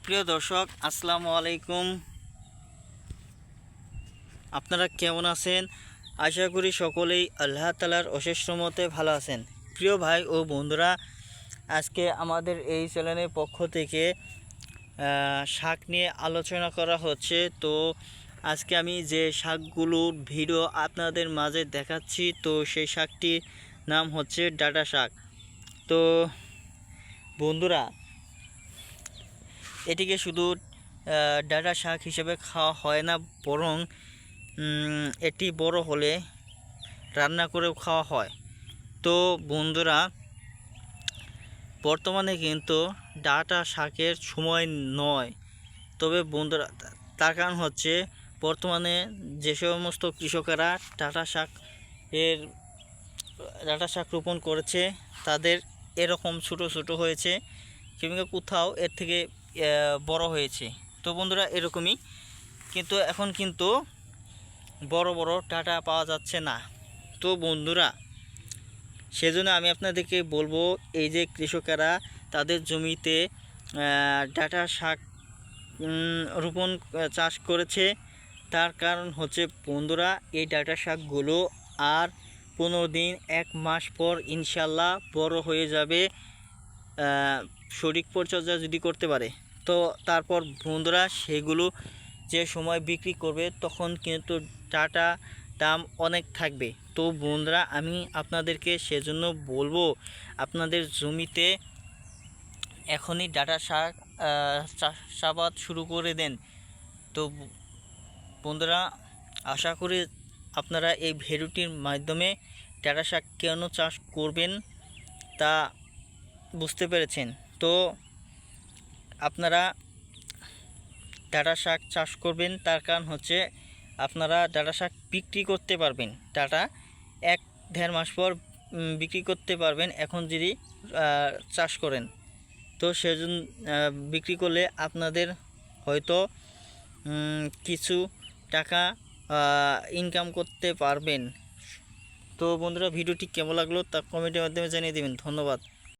প্রিয় দর্শক, আসসালামু আলাইকুম। আপনারা কেমন আছেন? আশা করি সকলেই আল্লাহ তাআলার অশেষ রহমতে ভালো আছেন। প্রিয় ভাই ও বন্ধুরা, আজকে আমাদের এই চ্যানেলের পক্ষ থেকে শাক নিয়ে আলোচনা করা হচ্ছে। তো আজকে আমি যে শাকগুলোর ভিডিও আপনাদের মাঝে দেখাচ্ছি, তো সেই শাকটির নাম হচ্ছে ডাঁটা শাক। তো বন্ধুরা, এটিকে শুধু ডাঁটা শাক হিসেবে খাওয়া হয় না, বরং এটি বড় হলে রান্না করেও খাওয়া হয়। তো বন্ধুরা, বর্তমানে কিন্তু ডাঁটা শাকের সময় নয়। তবে বন্ধুরা, তার কারণ হচ্ছে বর্তমানে যে সমস্ত কৃষকেরা ডাঁটা শাক রোপণ করেছে, তাদের এরকম ছোট ছোট হয়েছে, কিংবা কোথাও এর থেকে বড় হয়েছে। তো বন্ধুরা, এরকমই কিন্তু এখন কিন্তু বড় বড় ডাঁটা পাওয়া যাচ্ছে না। তো বন্ধুরা, সেজন্য আমি আপনাদেরকে বলবো, এই যে কৃষকেরা তাদের জমিতে ডাঁটা শাক রোপণ চাষ করেছে, তার কারণ হচ্ছে বন্ধুরা, এই ডাঁটা শাকগুলো আর 15 দিন 1 মাস পর ইনশাল্লাহ বড় হয়ে যাবে, সঠিক পরিচর্যা যদি করতে পারে। তো তারপর বন্ধুরা, সেগুলো যে সময় বিক্রি করবে তখন কিন্তু ডাঁটা দাম অনেক থাকবে। তো বন্ধুরা, আমি আপনাদেরকে সেজন্য বলবো, আপনাদের জমিতে এখনই ডাঁটা শাক চাষাবাদ শুরু করে দেন। তো বন্ধুরা, আশা করি আপনারা এই ভিডিওটির মাধ্যমে ডাঁটা শাক কেন চাষ করবেন তা বুঝতে পেরেছেন। তো আপনারা ডাঁটা শাক চাষ করবেন, তার কারণ হচ্ছে আপনারা ডাঁটা শাক বিক্রি করতে পারবেন। ডাঁটা 1-1.5 মাস পর বিক্রি করতে পারবেন এখন যদি চাষ করেন। তো সেজন্য বিক্রি করলে আপনাদের হয়তো কিছু টাকা ইনকাম করতে পারবেন। তো বন্ধুরা, ভিডিওটি কেমন লাগলো তা কমেন্টের মাধ্যমে জানিয়ে দেবেন। ধন্যবাদ।